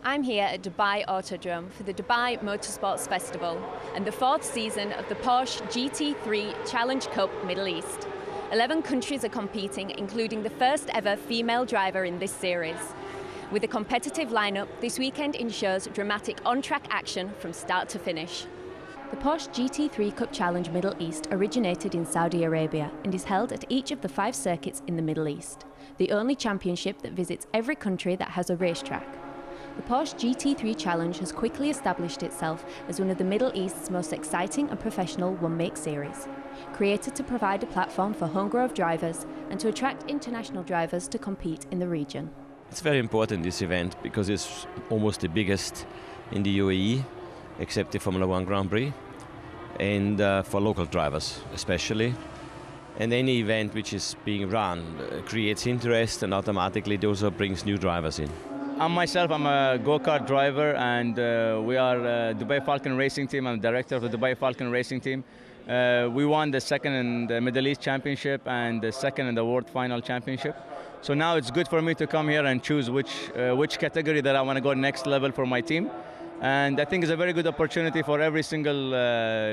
I'm here at Dubai Autodrome for the Dubai Motorsports Festival and the fourth season of the Porsche GT3 Challenge Cup Middle East. 11 countries are competing, including the first ever female driver in this series. With a competitive lineup, this weekend ensures dramatic on-track action from start to finish. The Porsche GT3 Cup Challenge Middle East originated in Saudi Arabia and is held at each of the 5 circuits in the Middle East, the only championship that visits every country that has a racetrack. The Porsche GT3 Challenge has quickly established itself as one of the Middle East's most exciting and professional one-make series, created to provide a platform for homegrown drivers and to attract international drivers to compete in the region. It's very important, this event, because it's almost the biggest in the UAE, except the Formula 1 Grand Prix, and for local drivers especially. And any event which is being run creates interest, and automatically also brings new drivers in. I'm a go-kart driver, and we are Dubai Falcon Racing Team. I'm director of the Dubai Falcon Racing Team. We won the second in the Middle East Championship and the second in the World Final Championship. So now it's good for me to come here and choose which category that I want to go next level for my team. And I think it's a very good opportunity for every single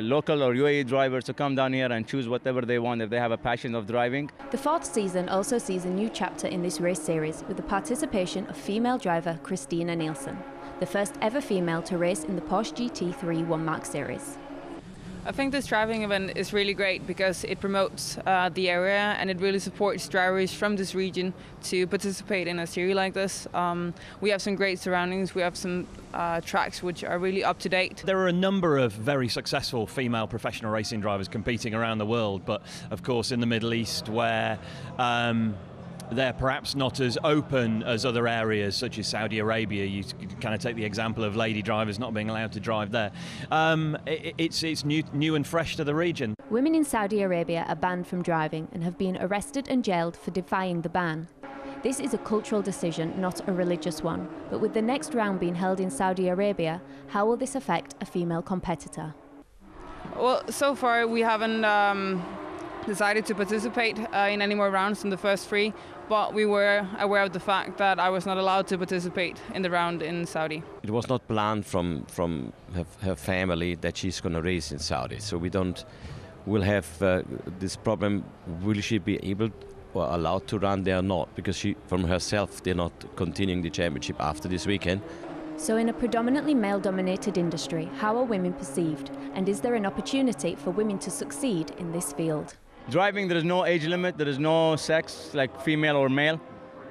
local or UAE driver to come down here and choose whatever they want if they have a passion of driving. The fourth season also sees a new chapter in this race series with the participation of female driver Christina Nielsen, the first ever female to race in the Porsche GT3 One Mark series. I think this driving event is really great because it promotes the area and it really supports drivers from this region to participate in a series like this. We have some great surroundings, we have some tracks which are really up to date. There are a number of very successful female professional racing drivers competing around the world, but of course in the Middle East where they're perhaps not as open as other areas such as Saudi Arabia. You kind of take the example of lady drivers not being allowed to drive there. It's new and fresh to the region. Women in Saudi Arabia are banned from driving and have been arrested and jailed for defying the ban. This is a cultural decision, not a religious one. But with the next round being held in Saudi Arabia, how will this affect a female competitor? Well, so far we haven't decided to participate in any more rounds than the first 3, but we were aware of the fact that I was not allowed to participate in the round in Saudi. It was not planned from her family that she's going to race in Saudi, so we'll have this problem. Will she be able or allowed to run there or not? Because she, from herself, they're not continuing the championship after this weekend. So in a predominantly male-dominated industry, how are women perceived? And is there an opportunity for women to succeed in this field? Driving, there is no age limit, there is no sex, like female or male.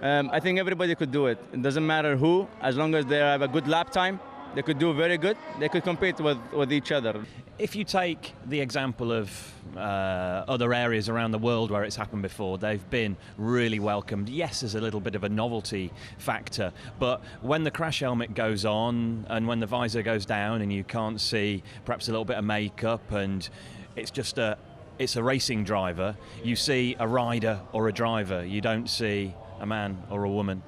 I think everybody could do it. It doesn't matter who, as long as they have a good lap time, they could do very good, they could compete with each other. If you take the example of other areas around the world where it's happened before, they've been really welcomed. Yes, there's a little bit of a novelty factor, but when the crash helmet goes on and when the visor goes down and you can't see perhaps a little bit of makeup and it's a racing driver, you see a rider or a driver, you don't see a man or a woman.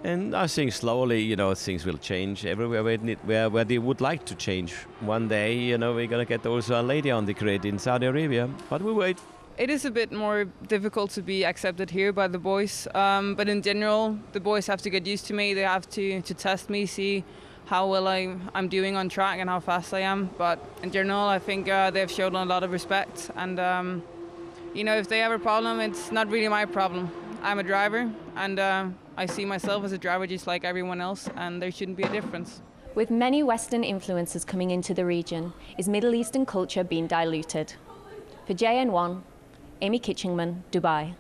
And I think slowly, things will change everywhere where they would like to change. One day, we're going to get also a lady on the grid in Saudi Arabia, but we wait. It is a bit more difficult to be accepted here by the boys, but in general, the boys have to get used to me. They have to test me, see how well I'm doing on track and how fast I am. But in general, I think they've shown a lot of respect. And, if they have a problem, it's not really my problem. I'm a driver, and I see myself as a driver just like everyone else, and there shouldn't be a difference. With many Western influences coming into the region, is Middle Eastern culture being diluted? For JN1, Amy Kitchingman, Dubai.